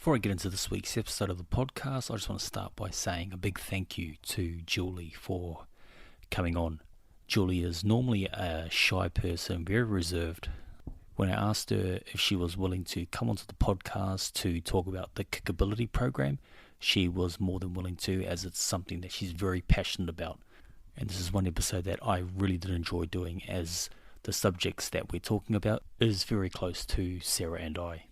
Before I get into this week's episode of the podcast, I just want to start by saying a big thank you to Julie for coming on. Julie is normally a shy person, very reserved. When I asked her if she was willing to come onto the podcast to talk about the kickability program, she was more than willing to, as it's something that she's very passionate about. And this is one episode that I really did enjoy doing, as the subjects that we're talking about is very close to Sarah and I.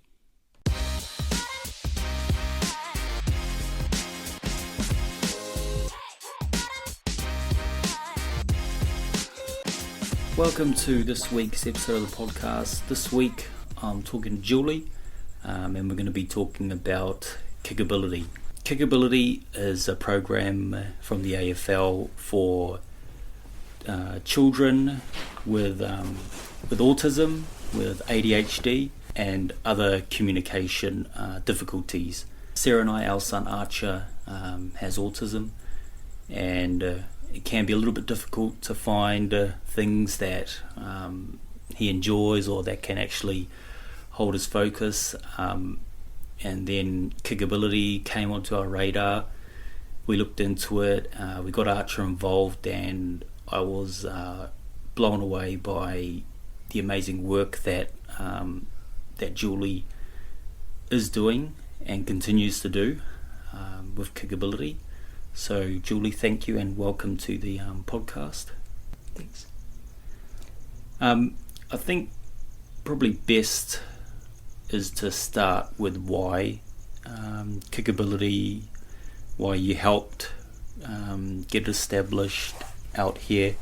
Welcome to this week's episode of the podcast. This week I'm talking to Julie and we're going to be talking about kickability. Kickability is a program from the AFL for children with autism, with ADHD and other communication difficulties. Sarah and I, our son Archer, has autism, and it can be a little bit difficult to find things that he enjoys or that can actually hold his focus. And then kickability came onto our radar. We looked into it. We got Archer involved, and I was blown away by the amazing work that Julie is doing and continues to do with kickability. So, Julie, thank you and welcome to the podcast. Thanks. I think probably best is to start with why kickability, why you helped get established out here.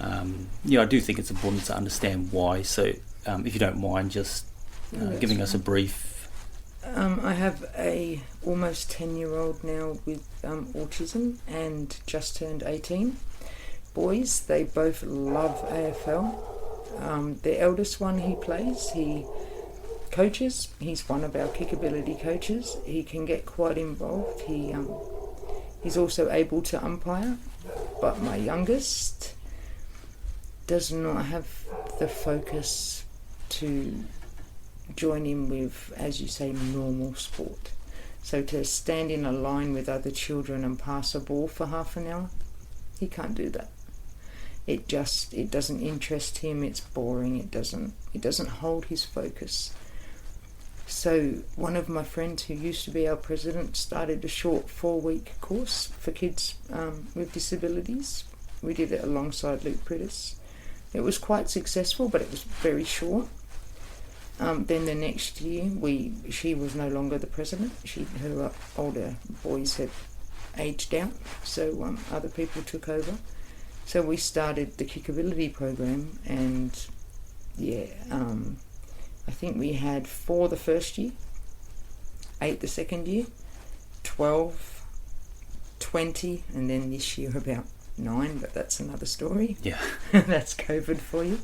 I do think it's important to understand why. So, if you don't mind, just giving us a brief. I have a almost 10-year-old now with autism and just turned 18. Boys, they both love AFL. The eldest one, he plays, he coaches. He's one of our kickability coaches. He can get quite involved. He's also able to umpire. But my youngest does not have the focus to join in with, as you say, normal sport. So to stand in a line with other children and pass a ball for half an hour, he can't do that. It doesn't interest him. It's boring. It doesn't hold his focus. So one of my friends who used to be our president started a short 4-week course for kids with disabilities. We did it alongside Luke Prittis. It was quite successful, but it was very short. Then the next year, she was no longer the president. Her older boys had aged out, so other people took over. So we started the kickability program, and I think we had 4 the first year, 8 the second year, 12, 20, and then this year about 9. But that's another story. Yeah, that's COVID for you.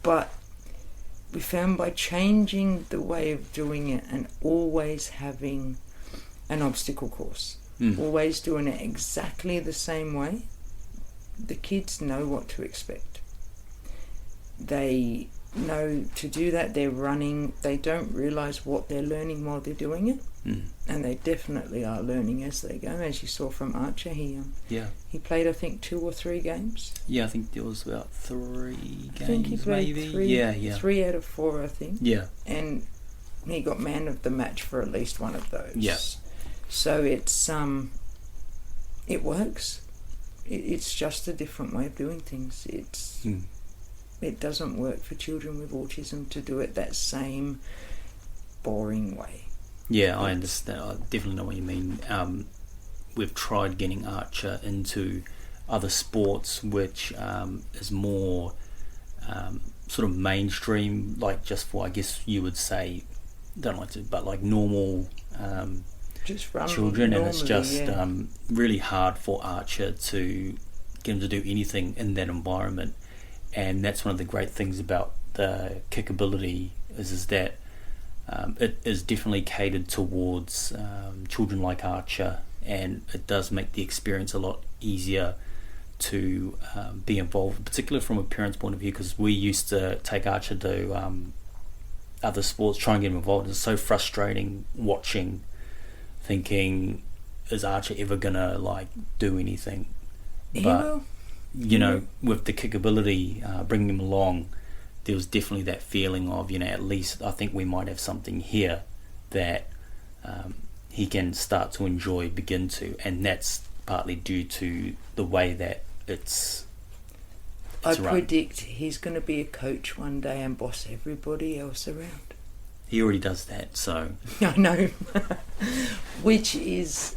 But we found by changing the way of doing it and always having an obstacle course, always doing it exactly the same way, the kids know what to expect. They know to do that. They're running. They don't realise what they're learning while they're doing it. And they definitely are learning as they go. As you saw from Archer, he played, I think, 2 or 3 games. Yeah, I think there was about 3 games, I think he played maybe. 3, 3 out of 4, I think. Yeah. And he got man of the match for at least one of those. Yeah. So it's it works. It's just a different way of doing things. It doesn't work for children with autism to do it that same boring way. Yeah, I understand. I definitely know what you mean. We've tried getting Archer into other sports, which is more sort of mainstream, like just for, I guess you would say, don't like to, but like normal just run children, normally, and it's just really hard for Archer to get him to do anything in that environment. And that's one of the great things about the kickability is that it is definitely catered towards children like Archer, and it does make the experience a lot easier to be involved, particularly from a parent's point of view, because we used to take Archer to other sports, try and get him involved. It's so frustrating watching, thinking, is Archer ever gonna like do anything? He But will. you know, with the kickability, bringing him along, there was definitely that feeling of, you know, at least I think we might have something here that he can start to enjoy, begin to, and that's partly due to the way that it's I run. predict he's going to be a coach one day and boss everybody else around. He already does that, so I know. Which is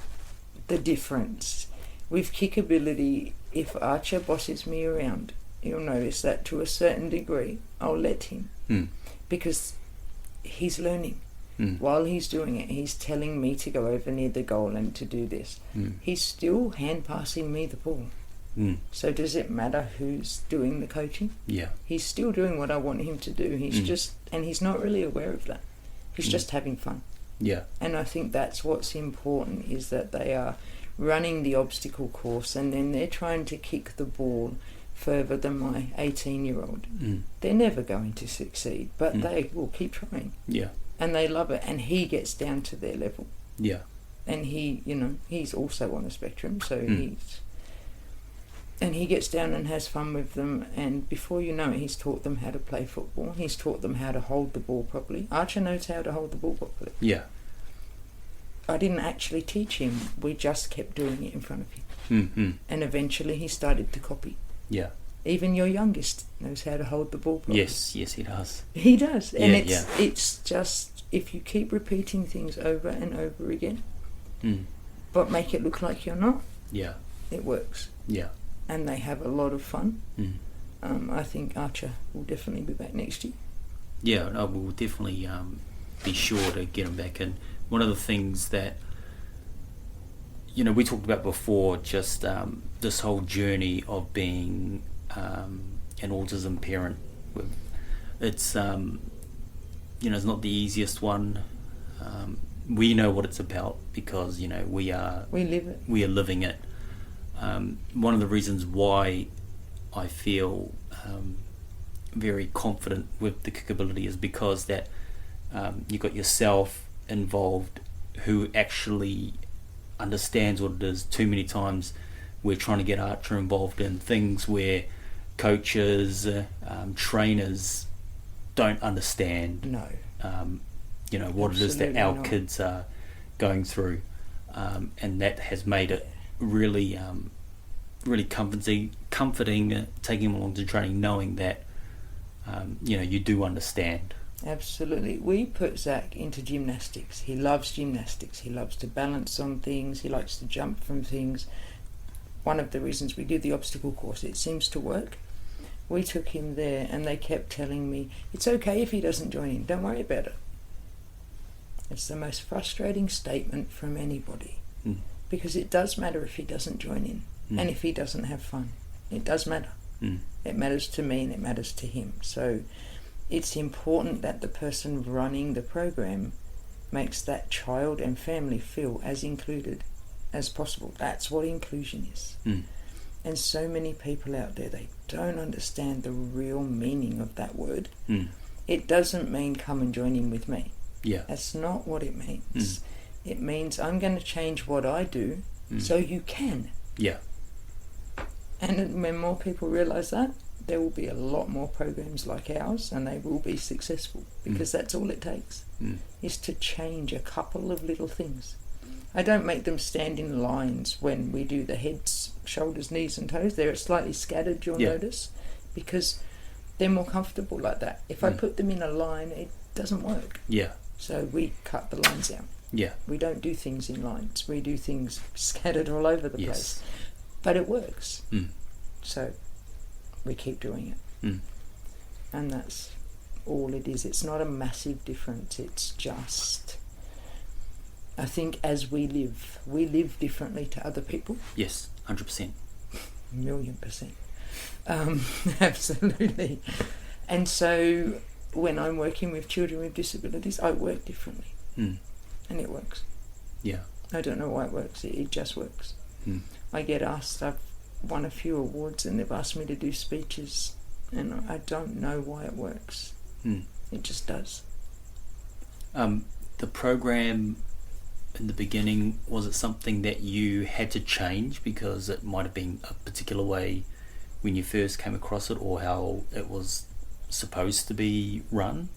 the difference. With kickability, if Archer bosses me around, you'll notice that to a certain degree, I'll let him. Because he's learning. While he's doing it, he's telling me to go over near the goal and to do this. He's still hand passing me the ball. So does it matter who's doing the coaching? Yeah. He's still doing what I want him to do. He's just, and he's not really aware of that. He's just having fun. Yeah. And I think that's what's important, is that they are running the obstacle course and then they're trying to kick the ball further than my 18-year-old. They're never going to succeed, but they will keep trying. Yeah. And they love it, and he gets down to their level. Yeah. And he, you know, he's also on a spectrum, so he gets down and has fun with them, and before you know it, he's taught them how to play football. He's taught them how to hold the ball properly. Archer knows how to hold the ball properly. Yeah. I didn't actually teach him, we just kept doing it in front of him. And eventually he started to copy. Yeah. Even your youngest knows how to hold the ball properly. Yes, he does. He does. And Yeah, it's just, if you keep repeating things over and over again, but make it look like you're not, Yeah. it works. Yeah. And they have a lot of fun. I think Archer will definitely be back next year. Yeah, no, we'll definitely be sure to get him back in. One of the things that, you know, we talked about before, just this whole journey of being an autism parent. It's, you know, it's not the easiest one. We know what it's about because, you know, we live it. We are living it. One of the reasons why I feel very confident with the kickability is because that you got yourself involved who actually understands what it is. Too many times we're trying to get Archer involved in things where coaches, trainers don't understand. No. You know what Absolutely it is that our kids are going through, and that has made it really comforting taking them along to training, knowing that you know, you do understand. Absolutely. We put Zach into gymnastics. He loves gymnastics. He loves to balance on things. He likes to jump from things. One of the reasons we did the obstacle course, it seems to work. We took him there and they kept telling me, it's okay if he doesn't join in, don't worry about it. It's the most frustrating statement from anybody, because it does matter if he doesn't join in and if he doesn't have fun. It does matter. It matters to me and it matters to him. So it's important that the person running the program makes that child and family feel as included as possible. That's what inclusion is. And so many people out there, they don't understand the real meaning of that word. It doesn't mean come and join in with me. Yeah. That's not what it means. It means I'm going to change what I do so you can. Yeah. And when more people realise that, there will be a lot more programs like ours, and they will be successful, because that's all it takes, is to change a couple of little things. I don't make them stand in lines when we do the heads, shoulders, knees and toes. They're slightly scattered, you'll notice, because they're more comfortable like that. If I put them in a line, it doesn't work. Yeah. So we cut the lines out. Yeah. We don't do things in lines. We do things scattered all over the place. But it works. So we keep doing it. And that's all it is. It's not a massive difference. It's just, I think as we live differently to other people. Yes, 100%. 1,000,000%. Absolutely. And so when I'm working with children with disabilities, I work differently. And it works. Yeah. I don't know why it works. It just works. I get asked, I've won a few awards and they've asked me to do speeches, and I don't know why it works. It just does. The program in the beginning, was it something that you had to change because it might have been a particular way when you first came across it, or how it was supposed to be run?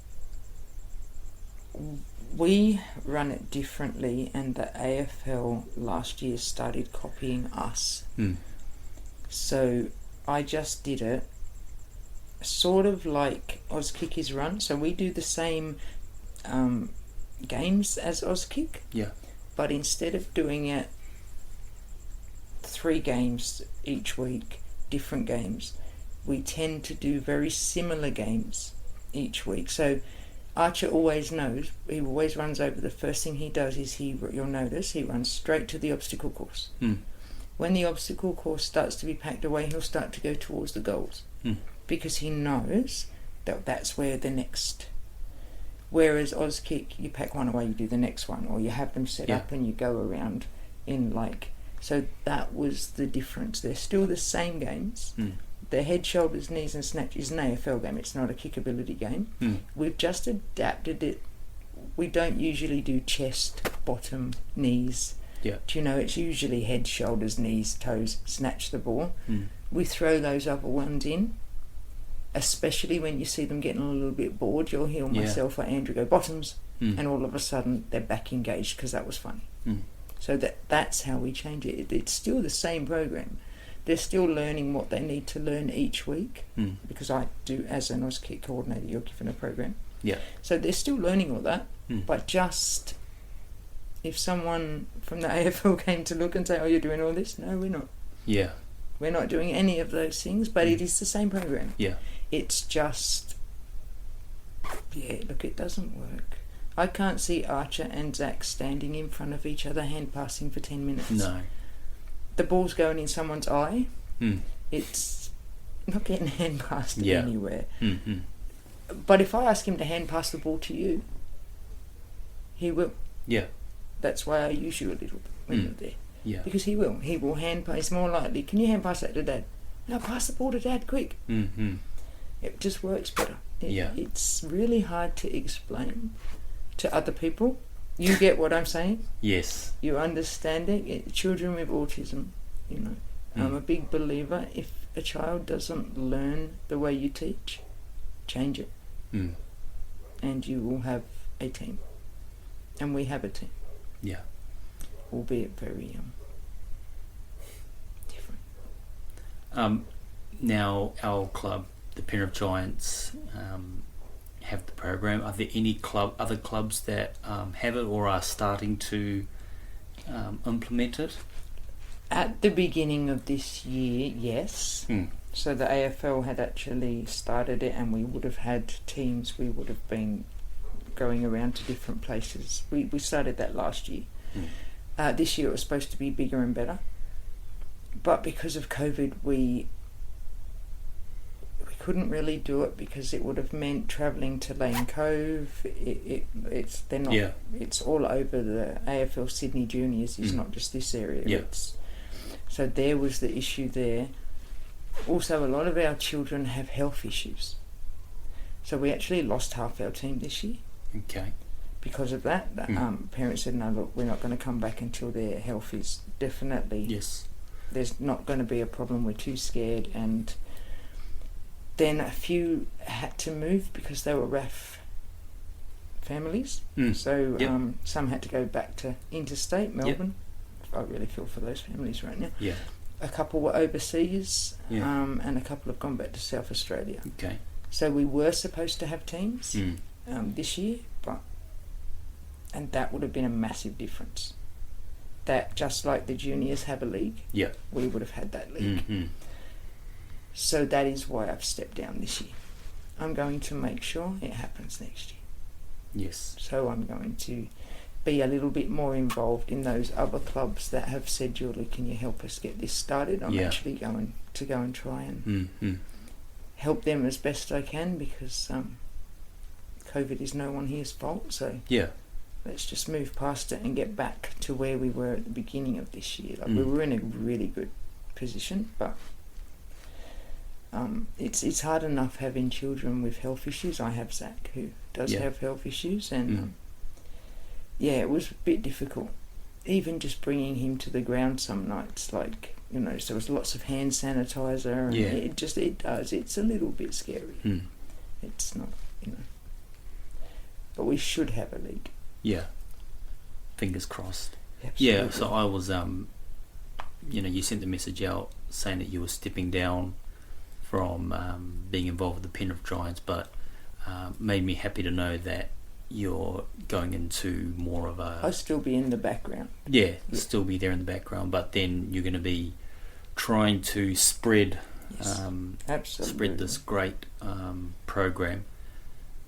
We run it differently, and the AFL last year started copying us. So I just did it sort of like Auskick is run. So we do the same games as Auskick, but instead of doing it 3 games each week, different games, we tend to do very similar games each week. So Archer always knows, he always runs over, the first thing he does is you'll notice, he runs straight to the obstacle course. When the obstacle course starts to be packed away, he'll start to go towards the goals, because he knows that that's where the next... Whereas Auskick, you pack one away, you do the next one, or you have them set up and you go around in like... So that was the difference. They're still the same games. The head, shoulders, knees and snatch is an AFL game. It's not a kickability game. We've just adapted it. We don't usually do chest, bottom, knees. Do you know, it's usually head, shoulders, knees, toes, snatch the ball. We throw those other ones in, especially when you see them getting a little bit bored. You'll hear myself or Andrew go bottoms, and all of a sudden they're back engaged because that was funny. So that's how we change it. It's still the same program. They're still learning what they need to learn each week, because I do, as an Auskick coordinator, you're given a program. So they're still learning all that, but just if someone from the AFL came to look and say, oh, you're doing all this? No, we're not. We're not doing any of those things, but it is the same program. It's just, look, it doesn't work. I can't see Archer and Zach standing in front of each other hand passing for 10 minutes. No. The ball's going in someone's eye. It's not getting hand passed anywhere. But if I ask him to hand pass the ball to you, he will. That's why I use you a little bit when you're there. Because he will. He will hand pass. It's more likely, can you hand pass that to Dad? No, pass the ball to Dad, quick. It just works better. It's really hard to explain to other people. You get what I'm saying? Yes. You understand it? Children with autism, you know. I'm a big believer, if a child doesn't learn the way you teach, change it. And you will have a team. And we have a team. Albeit very different. Now, our club, the Penrith Giants, have the program. Are there any other clubs that have it or are starting to implement it? At the beginning of this year, yes. So the AFL had actually started it, and we would have had teams. We would have been going around to different places. We started that last year. This year it was supposed to be bigger and better, but because of COVID, we couldn't really do it, because it would have meant travelling to Lane Cove. They're not. It's all over. The AFL Sydney Juniors is not just this area. So there was the issue there. Also, a lot of our children have health issues. So we actually lost half our team this year. Because of that, parents said, no, look, we're not going to come back until their health is definitely... There's not going to be a problem, we're too scared. And then a few had to move because they were RAF families. So some had to go back to interstate, Melbourne. I really feel for those families right now. A couple were overseas, and a couple have gone back to South Australia. So we were supposed to have teams this year, and that would have been a massive difference. That just like the juniors have a league, we would have had that league. So that is why I've stepped down this year. I'm going to make sure it happens next year. So I'm going to be a little bit more involved in those other clubs that have said, Julie, can you help us get this started? I'm actually going to go and try and help them as best I can, because COVID is no one here's fault. So let's just move past it and get back to where we were at the beginning of this year. Like we were in a really good position, but it's hard enough having children with health issues. I have Zach, who does have health issues, and yeah, it was a bit difficult. Even just bringing him to the ground some nights, like, you know, so there was lots of hand sanitizer, and it's a little bit scary. It's not, you know, but we should have a league. Yeah, fingers crossed. Absolutely. Yeah, so I was, you know, you sent the message out saying that you were stepping down from being involved with the Penrith Giants, but made me happy to know that you're going into more of a... I'll still be in the background. Yeah, still be there in the background, but then you're going to be trying to spread spread this great program.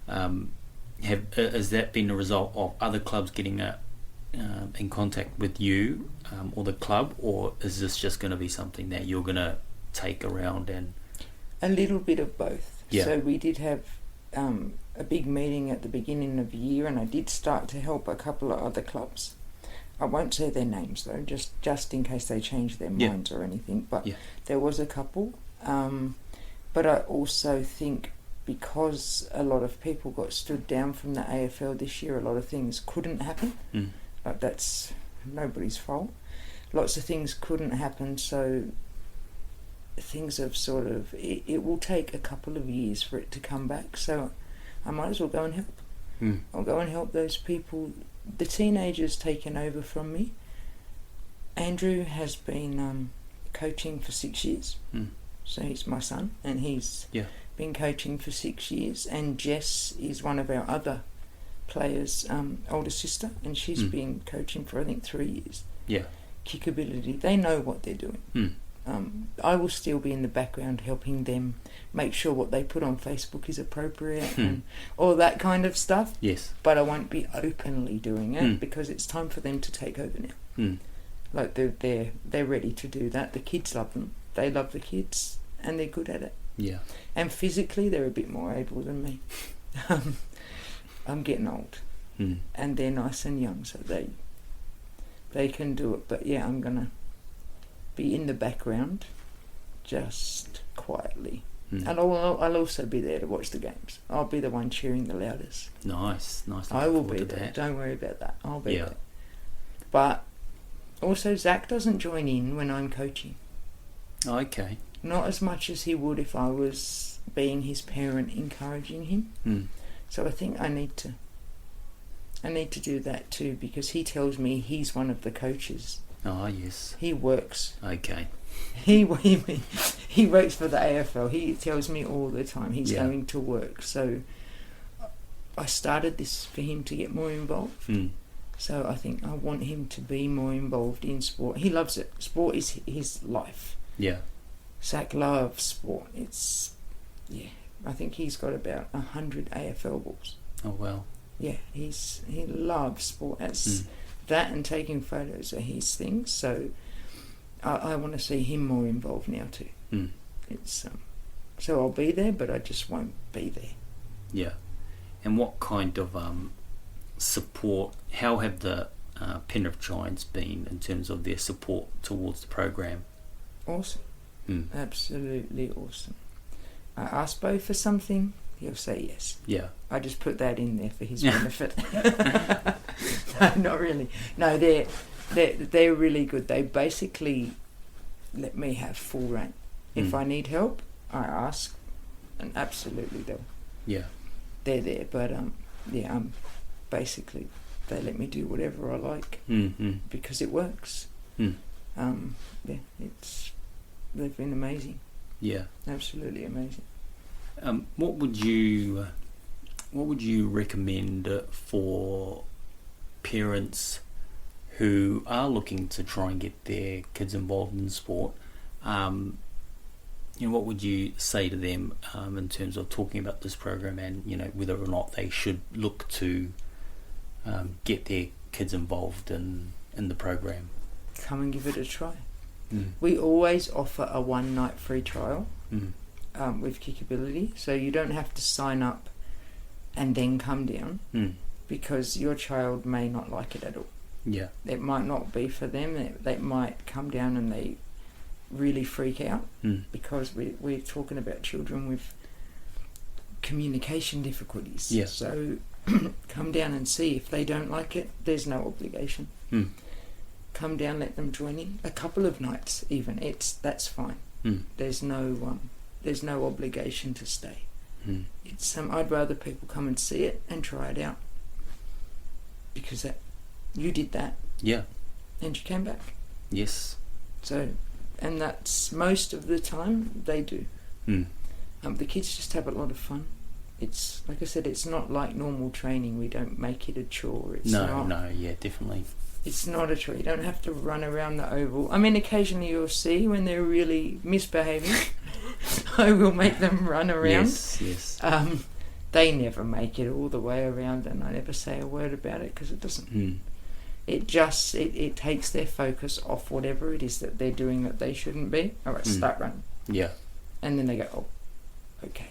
Has that been a result of other clubs getting in contact with you or the club, or is this just going to be something that you're going to take around and... A little bit of both. Yeah. So we did have a big meeting at the beginning of the year, and I did start to help a couple of other clubs. I won't say their names though, just in case they change their minds or anything, but there was a couple. But I also think because a lot of people got stood down from the AFL this year, a lot of things couldn't happen. Like, that's nobody's fault. Lots of things couldn't happen, so things have sort of... It will take a couple of years for it to come back, so I might as well go and help. I'll go and help those people. The teenagers taken over from me. Andrew has been coaching for 6 years, so he's my son, and he's been coaching for 6 years, and Jess is one of our other players' older sister, and she's been coaching for I think 3 years. Kickability, they know what they're doing. I will still be in the background helping them make sure what they put on Facebook is appropriate and all that kind of stuff. Yes. But I won't be openly doing it because it's time for them to take over now. Like, they're ready to do that. The kids love them. They love the kids, and they're good at it. Yeah. And physically, they're a bit more able than me. I'm getting old, and they're nice and young, so they can do it. But yeah, I'm gonna be in the background, just quietly, and I'll also be there to watch the games. I'll be the one cheering the loudest. Nice. I will be there. Don't worry about that. I'll be there. But also, Zach doesn't join in when I'm coaching. Okay. Not as much as he would if I was being his parent, encouraging him. So I think I need to do that too, because he tells me he's one of the coaches. Oh, yes. He works. Okay. He works for the AFL. He tells me all the time he's going to work. So I started this for him to get more involved. So I think I want him to be more involved in sport. He loves it. Sport is his life. Yeah. Zach loves sport. I think he's got about 100 AFL balls. Oh, well. Yeah, he loves sport. That's that, and taking photos are his things. So I want to see him more involved now too. It's so I'll be there, but I just won't be there. Yeah. And what kind of support? How have the Penrith Giants been in terms of their support towards the program? Awesome. Absolutely awesome. I ask Bo for something, he'll say yes. Yeah. I just put that in there for his benefit. No, not really. No, they're really good. They basically let me have full reign. If I need help, I ask, and absolutely they're there. But basically they let me do whatever I like because it works. They've been amazing. Yeah, absolutely amazing. What would you recommend for parents who are looking to try and get their kids involved in sport? What would you say to them in terms of talking about this program, and whether or not they should look to get their kids involved in the program? Come and give it a try. We always offer a 1 night free trial with Kickability, so you don't have to sign up and then come down because your child may not like it at all. Yeah, it might not be for them. They might come down and they really freak out because we're talking about children with communication difficulties. Yeah. So come down and see. If they don't like it, there's no obligation. Come down, let them join in a couple of nights even. That's fine. There's no obligation to stay. It's I'd rather people come and see it and try it out, because you did that, and you came back. Yes. So, and that's most of the time they do. The kids just have a lot of fun. It's like I said, it's not like normal training. We don't make it a chore. Definitely. It's not a chore. You don't have to run around the oval. I mean, occasionally you'll see when they're really misbehaving, I will make them run around. Yes. They never make it all the way around, and I never say a word about it, because it doesn't. It just it takes their focus off whatever it is that they're doing that they shouldn't be. All right, start running. Yeah. And then they go, oh, okay.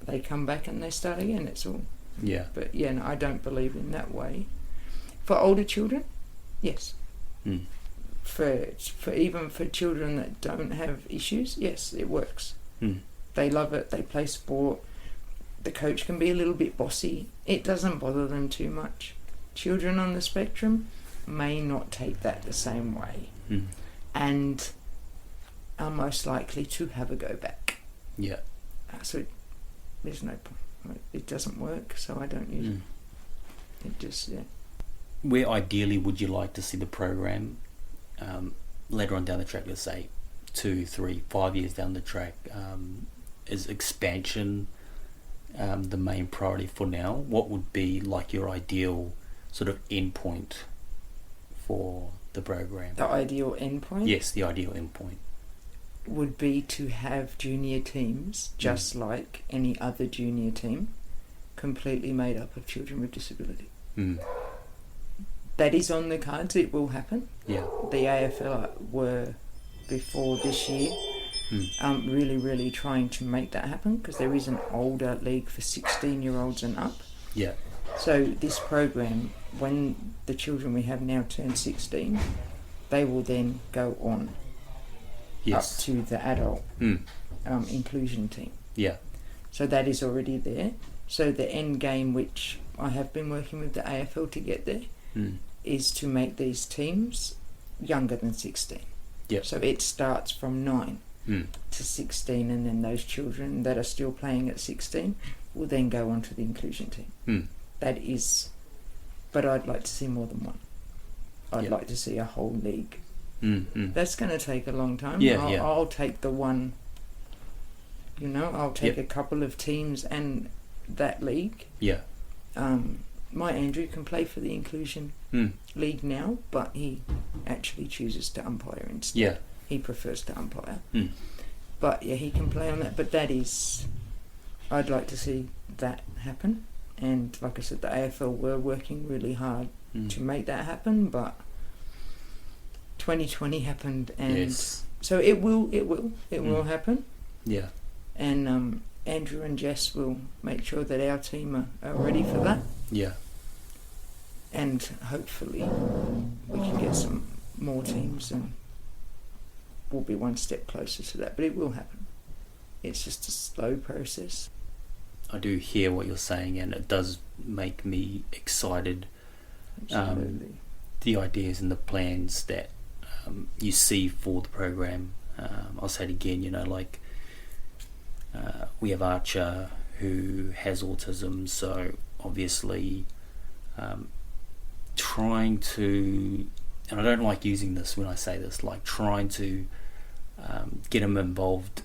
They come back and they start again. It's all. Yeah. But yeah, no, I don't believe in that way. For older children, yes. For even for children that don't have issues, yes, it works. They love it. They play sport. The coach can be a little bit bossy. It doesn't bother them too much. Children on the spectrum may not take that the same way, and are most likely to have a go back. Yeah. So there's no point. It doesn't work, so I don't use it. It just, Where ideally would you like to see the program later on down the track? Let's say 2, 3, 5 years down the track. Is expansion the main priority for now? What would be like your ideal sort of endpoint for the program? The ideal endpoint? Yes, the ideal endpoint would be to have junior teams, just like any other junior team, completely made up of children with disability. That is on the cards. It will happen. Yeah. The AFL were, before this year, really trying to make that happen, because there is an older league for 16-year-olds and up. Yeah. So this program, when the children we have now turn 16, they will then go on up to the adult inclusion team. Yeah. So that is already there. So the end game, which I have been working with the AFL to get there, is to make these teams younger than 16. Yep. So it starts from 9 to 16, and then those children that are still playing at 16 will then go on to the inclusion team. That is, but I'd like to see more than one. I'd like to see a whole league. That's going to take a long time. I'll take the one, I'll take a couple of teams and that league. My Andrew can play for the inclusion league now, but he actually chooses to umpire instead. He prefers to umpire. But yeah, he can play on that. But that is, I'd like to see that happen. And like I said, the AFL were working really hard to make that happen, but 2020 happened, and so it will happen. Yeah. And Andrew and Jess will make sure that our team are ready for that. Yeah. And hopefully we can get some more teams, and we'll be one step closer to that. But it will happen. It's just a slow process. I do hear what you're saying, and it does make me excited. Absolutely. The ideas and the plans that you see for the program. I'll say it again, we have Archer who has autism, so obviously trying to, and I don't like using this when I say this, like trying to get him involved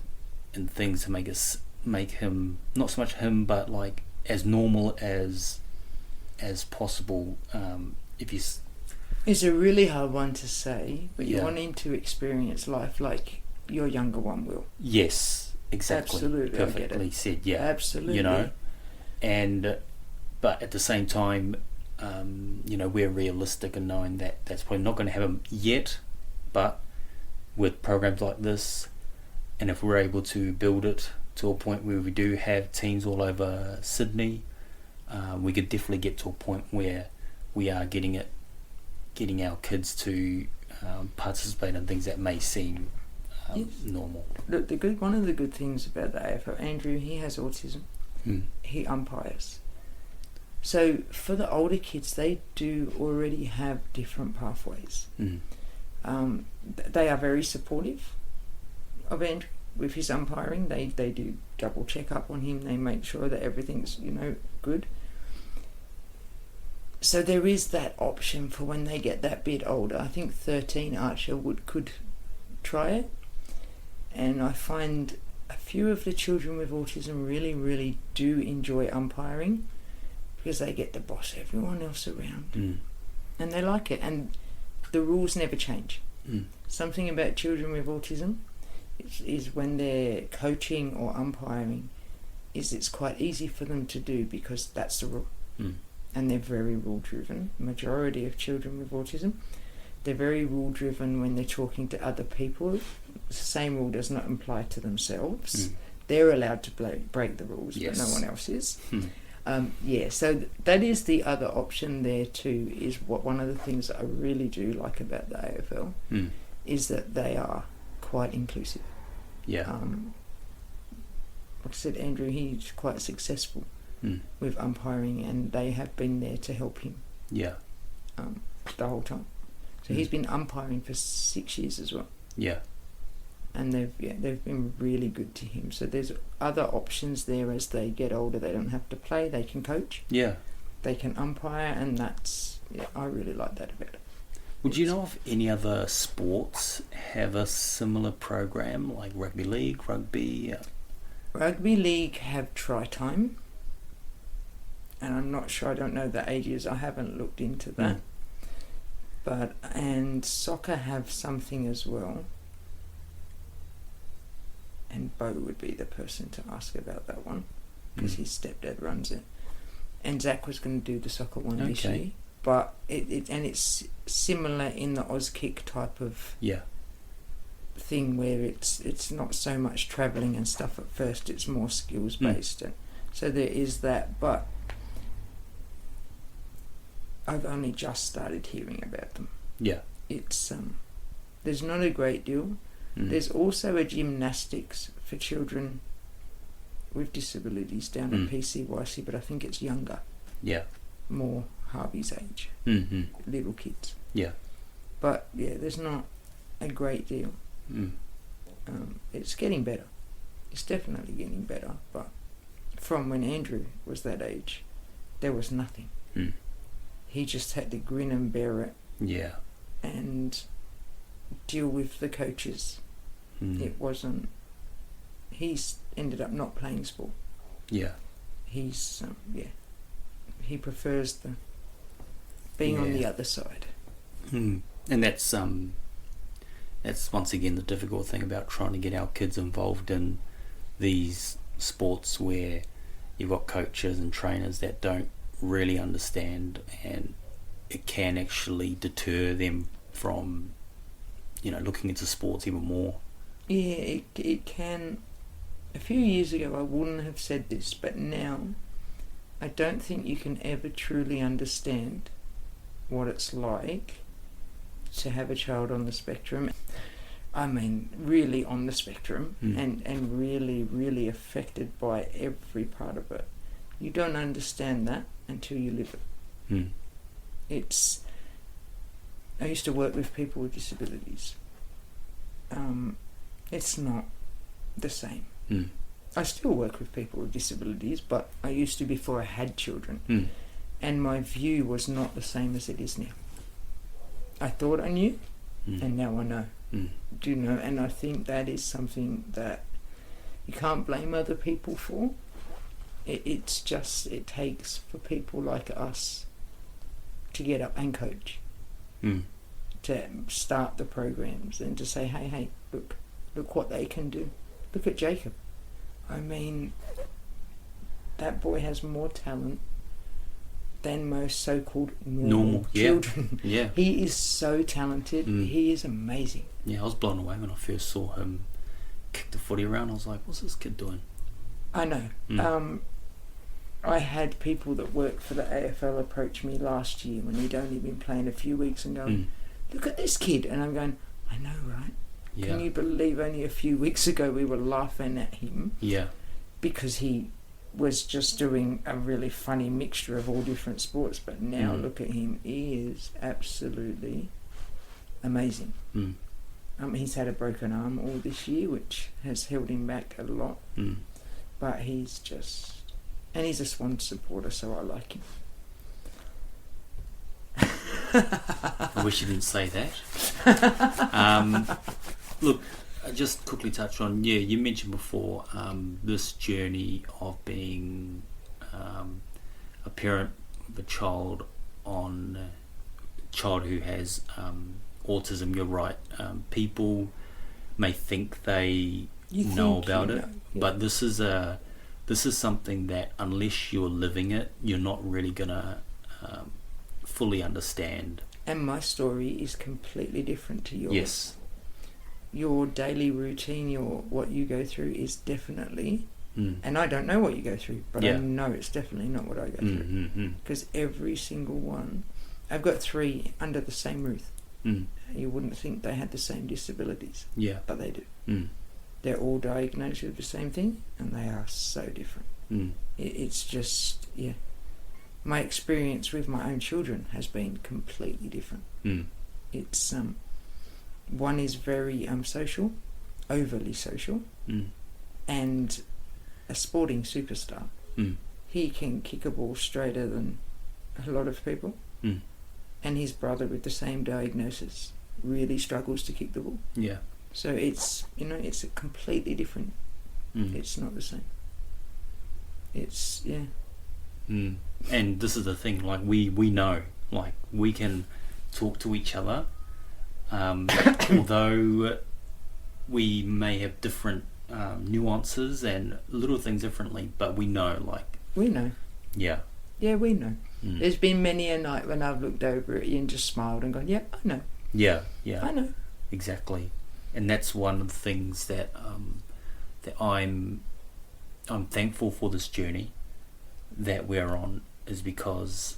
in things to make him, not so much him, but like as normal as possible. It's a really hard one to say, but you want him to experience life like your younger one will. Yes, exactly. Absolutely, perfectly said. Yeah, absolutely. But at the same time, we're realistic in knowing that that's probably not going to happen yet. But with programs like this, and if we're able to build it to a point where we do have teams all over Sydney, we could definitely get to a point where we are getting our kids to participate in things that may seem normal. Look, one of the good things about the AFL, Andrew, he has autism. He umpires. So for the older kids, they do already have different pathways. They are very supportive of Andrew with his umpiring. They do double check up on him. They make sure that everything's, good. So there is that option for when they get that bit older. I think 13 Archer could try it. And I find a few of the children with autism really, really do enjoy umpiring because they get to boss everyone else around. And they like it. And the rules never change. Something about children with autism is when they're coaching or umpiring, it's quite easy for them to do because that's the rule. And they're very rule driven. Majority of children with autism, they're very rule driven when they're talking to other people. The same rule does not apply to themselves. They're allowed to break the rules, but no one else is. So that is the other option there too, is what one of the things that I really do like about the AFL is that they are quite inclusive. Like I said, Andrew, he's quite successful with umpiring, and they have been there to help him the whole time. So he's been umpiring for 6 years as well. And they've been really good to him. So there's other options there as they get older. They don't have to play, they can coach. They can umpire, and that's I really like that about it. Would you know if any other sports have a similar program, like rugby league, rugby? Rugby league have try time, and I'm not sure. I don't know the ages. I haven't looked into that. And soccer have something as well. And Bo would be the person to ask about that one because his stepdad runs it. And Zach was going to do the soccer one this year, but it's similar in the Auskick type of thing where it's not so much travelling and stuff at first. It's more skills based, and so there is that. But I've only just started hearing about them. It's there's not a great deal. There's also a gymnastics for children with disabilities down at PCYC, but I think it's younger. More Harvey's age. Little kids. But there's not a great deal. It's getting better. It's definitely getting better, but from when Andrew was that age, there was nothing. He just had to grin and bear it. And deal with the coaches. It wasn't. He's ended up not playing sport. He's he prefers the being on the other side. And that's once again the difficult thing about trying to get our kids involved in these sports where you've got coaches and trainers that don't really understand, and it can actually deter them from looking into sports even more. It can. A few years ago I wouldn't have said this, but now I don't think you can ever truly understand what it's like to have a child on the spectrum. I mean, really on the spectrum, and really, really affected by every part of it. You don't understand that until you live it. I used to work with people with disabilities. It's not the same. I still work with people with disabilities, but I used to before I had children. And my view was not the same as it is now. I thought I knew, and now I know. Do you know? And I think that is something that you can't blame other people for. It's just, it takes for people like us to get up and coach. To start the programs and to say, hey, look what they can do. Look at Jacob. I mean, that boy has more talent than most so-called normal children. He is so talented. He is amazing. I was blown away when I first saw him kick the footy around. I was like, what's this kid doing? I know. I had people that work for the AFL approach me last year when he'd only been playing a few weeks and going, look at this kid. And I'm going, I know, right? Can you believe only a few weeks ago we were laughing at him? Because he was just doing a really funny mixture of all different sports, but now look at him, he is absolutely amazing. He's had a broken arm all this year, which has held him back a lot, but he's just, and he's a Swan supporter, so I like him. I wish you didn't say that. Look, I just quickly touch on, you mentioned before this journey of being a parent of a child who has autism. You're right. People may think they know about it, but this is something that unless you're living it, you're not really gonna fully understand. And my story is completely different to yours. Yes. Your daily routine, what you go through is definitely, and I don't know what you go through, but I know it's definitely not what I go through. Because every single one, I've got 3 under the same roof. You wouldn't think they had the same disabilities, but they do. They're all diagnosed with the same thing, and they are so different. It's just, my experience with my own children has been completely different. It's one is very social, overly social, and a sporting superstar. He can kick a ball straighter than a lot of people, and his brother with the same diagnosis really struggles to kick the ball. So it's it's a completely different. It's not the same. It's And this is the thing, like we know, like we can talk to each other, although we may have different nuances and little things differently, but we know, like... We know. Yeah. Yeah, we know. There's been many a night when I've looked over at you and just smiled and gone, I know. Yeah. I know. Exactly. And that's one of the things that I'm thankful for this journey that we're on, is because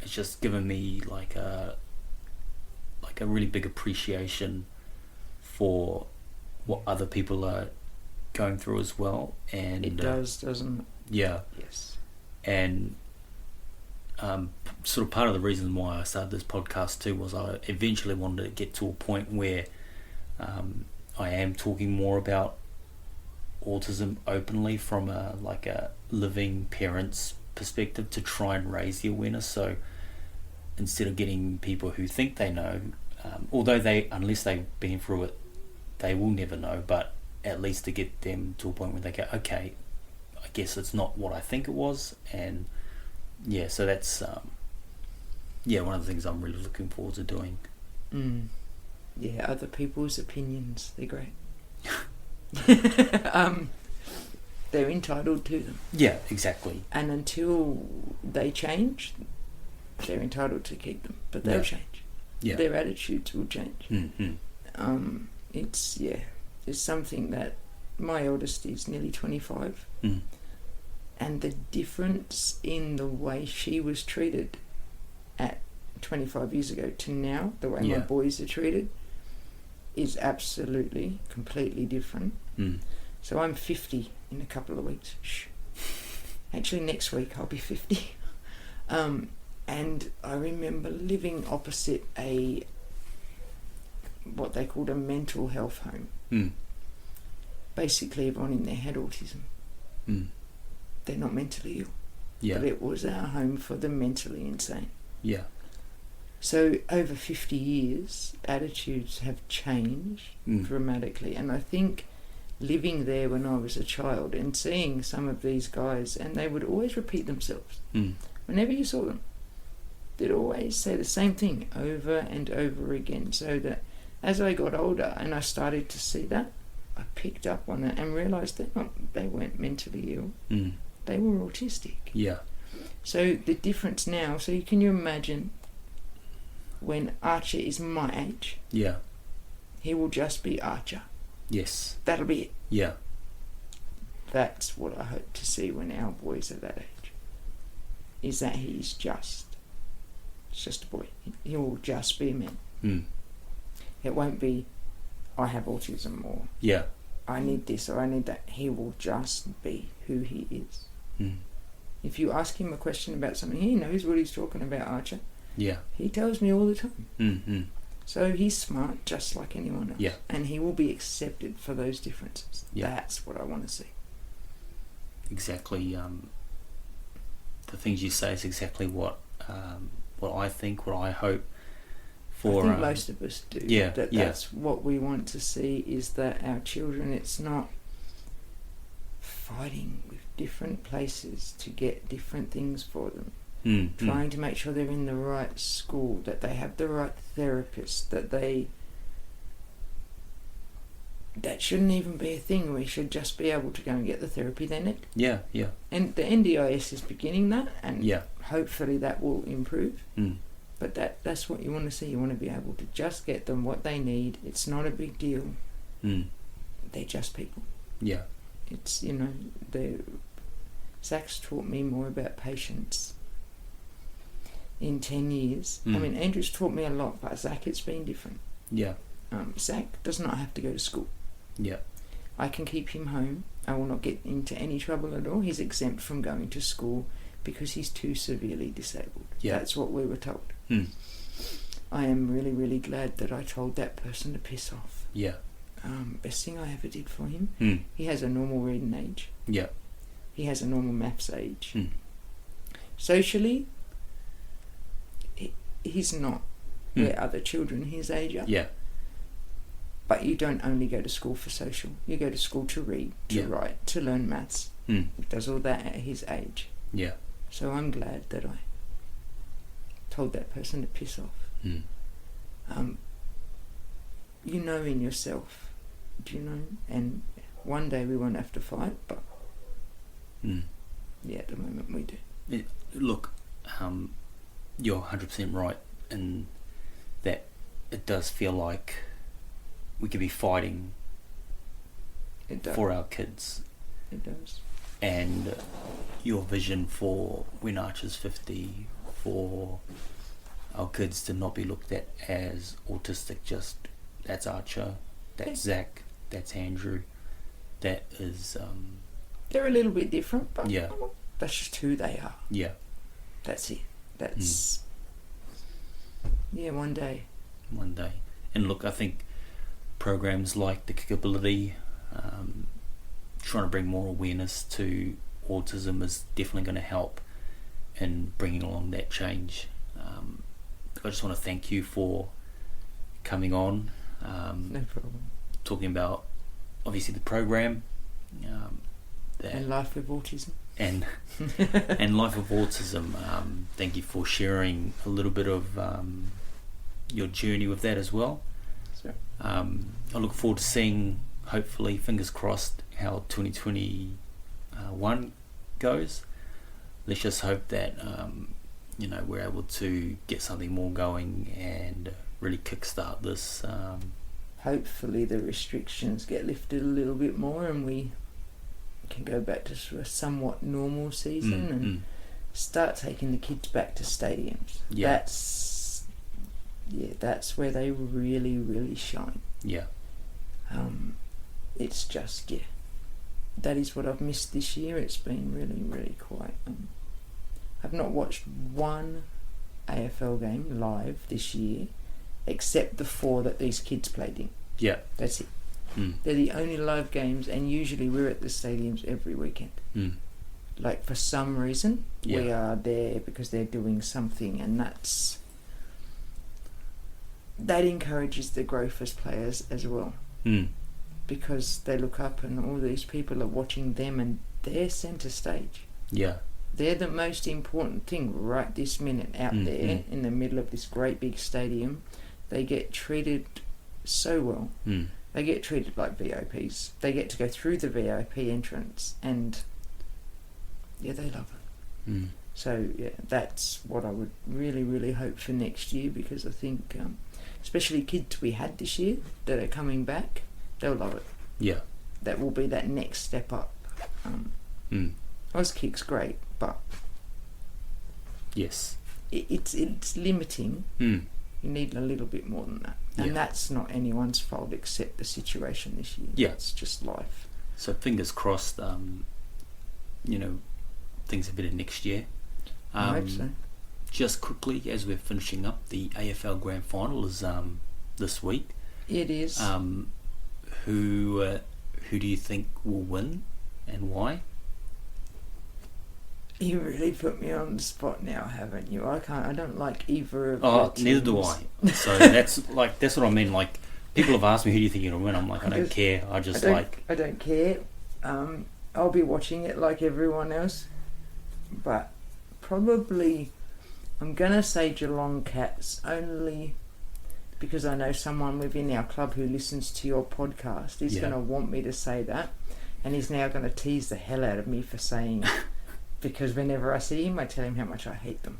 it's just given me like a really big appreciation for what other people are going through as well. And it does, doesn't it? Yeah. Yes. And sort of part of the reason why I started this podcast too was I eventually wanted to get to a point where I am talking more about autism openly from a living parent's perspective, to try and raise the awareness. So instead of getting people who think they know, although unless they've been through it, they will never know, but at least to get them to a point where they go, okay, I guess it's not what I think it was. And so that's one of the things I'm really looking forward to doing. Other people's opinions, they're great. They're entitled to them. Yeah, exactly. And until they change, they're entitled to keep them, but they'll change. Yeah. Their attitudes will change. It's something that my eldest is nearly 25, and the difference in the way she was treated at 25 years ago to now, the way my boys are treated, is absolutely completely different. So I'm 50 in a couple of weeks. Actually, next week I'll be 50. And I remember living opposite what they called a mental health home. Basically, everyone in there had autism. They're not mentally ill, but it was our home for the mentally insane. So over 50 years, attitudes have changed dramatically, and I think living there when I was a child and seeing some of these guys, and they would always repeat themselves. Whenever you saw them, they'd always say the same thing over and over again, so that as I got older and I started to see that, I picked up on it and realised they weren't mentally ill. They were autistic. So the difference now, can you imagine when Archer is my age? He will just be Archer. Yes. That'll be it. That's what I hope to see when our boys are that age, is that he's just a boy. He will just be a man. It won't be, I have autism, or I need this or I need that. He will just be who he is. Mm. If you ask him a question about something, he knows what he's talking about, Archer. Yeah. He tells me all the time. Mm-hmm. So he's smart just like anyone else. Yeah. And he will be accepted for those differences. Yeah. That's what I want to see. Exactly. The things you say is exactly what I think, what I hope for. I think most of us do. Yeah. That's what we want to see, is that our children, it's not fighting with different places to get different things for them. Trying to make sure they're in the right school, that they have the right therapist, that shouldn't even be a thing. We should just be able to go and get the therapy they need. Yeah. And the NDIS is beginning that, and Yeah. hopefully that will improve. Mm. But that's what you want to see. You want to be able to just get them what they need. It's not a big deal. Mm. They're just people. Yeah. It's, Zach's taught me more about patience in 10 years. I mean, Andrew's taught me a lot, but Zach, it's been different. Yeah. Zach does not have to go to school. Yeah. I can keep him home. I will not get into any trouble at all. He's exempt from going to school because he's too severely disabled. Yeah. That's what we were told. Mm. I am really, really glad that I told that person to piss off. Yeah. Best thing I ever did for him. Mm. He has a normal reading age. Yeah. He has a normal maths age. Mm. Socially, he's not where other children his age are. Yeah. But you don't only go to school for social. You go to school to read, to write, to learn maths. Mm. He does all that at his age. Yeah. So I'm glad that I told that person to piss off. Mm. You know in yourself, and one day we won't have to fight, but yeah, at the moment we do. Look, you're 100% right in that it does feel like we could be fighting for our kids. It does. And your vision for when Archer's 50, for our kids to not be looked at as autistic, just that's Archer, that's Zach, that's Andrew, that is... They're a little bit different, but yeah. That's just who they are. Yeah. That's it. That's... Yeah, one day. One day. And look, I think programs like the Kickability, trying to bring more awareness to autism is definitely going to help in bringing along that change. I just want to thank you for coming on. No problem. Talking about obviously the program, and life with autism. And life with autism. Thank you for sharing a little bit of your journey with that as well. Sure. I look forward to seeing, hopefully, fingers crossed, how 2021 goes. Let's just hope that we're able to get something more going and really kickstart this. Hopefully the restrictions get lifted a little bit more and we can go back to a somewhat normal season and start taking the kids back to stadiums. Yeah. That's where they really, really shine. Yeah. It's just, that is what I've missed this year. It's been really, really quiet. I've not watched one AFL game live this year except the 4 that these kids played in. Yeah. That's it. They're the only live games, and usually we're at the stadiums every weekend. Like, for some reason, we are there because they're doing something, and that encourages the growth as players as well. Because they look up and all these people are watching them and they're centre stage. Yeah. They're the most important thing right this minute out there in the middle of this great big stadium. They get treated so well. They get treated like VIPs. They get to go through the VIP entrance and they love it. So that's what I would really, really hope for next year, because I think especially kids we had this year that are coming back, they'll love it. Yeah. That will be that next step up. Auskick's great, but yes, it's limiting You need a little bit more than that. And that's not anyone's fault except the situation this year. Yeah. It's just life. So fingers crossed, things are better next year. I hope so. Just quickly, as we're finishing up, the AFL Grand Final is this week. It is. Who do you think will win and why? You really put me on the spot now, haven't you? I don't like either of your Oh, teams. neither do I. So that's what I mean. Like, people have asked me, who do you think you're gonna win? I'm like, I don't care. I don't care. I'll be watching it like everyone else, but probably I'm gonna say Geelong Cats only because I know someone within our club who listens to your podcast is gonna want me to say that, and he's now gonna tease the hell out of me for saying it. Because whenever I see him, I tell him how much I hate them.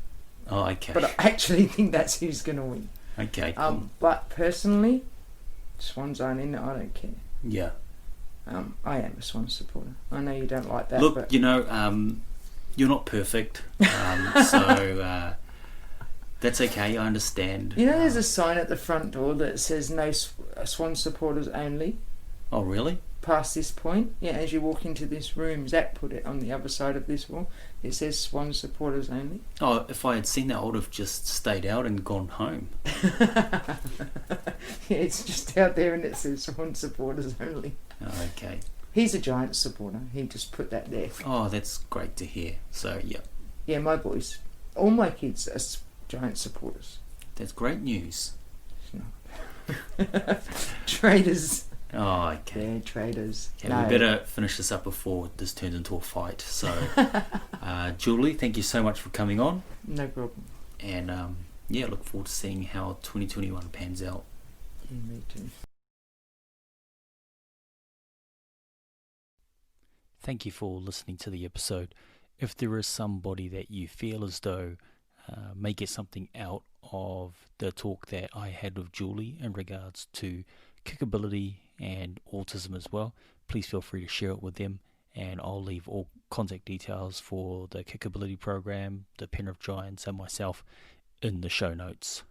Oh, okay. But I actually think that's who's going to win. Okay, cool. But personally, Swans aren't in it. I don't care. Yeah. I am a Swans supporter. I know you don't like that. Look, but you're not perfect. So that's okay. I understand. You know, there's a sign at the front door that says no Swans supporters only. Oh, really? Past this point, as you walk into this room, Zach put it on the other side of this wall. It says Swan supporters only. Oh, if I had seen that, I would have just stayed out and gone home. It's just out there and it says Swan supporters only. Oh, okay. He's a Giants supporter. He just put that there. Oh, that's great to hear. So, yeah. Yeah, my boys. All my kids are Giants supporters. That's great news. It's not. Traitors. Oh, okay. Yeah, traitors. Okay, no. We better finish this up before this turns into a fight. So, Julie, thank you so much for coming on. No problem. And, look forward to seeing how 2021 pans out. Yeah, me too. Thank you for listening to the episode. If there is somebody that you feel as though may get something out of the talk that I had with Julie in regards to kickability and autism as well, please feel free to share it with them, and I'll leave all contact details for the kickability program, the Penrith Giants and myself in the show notes.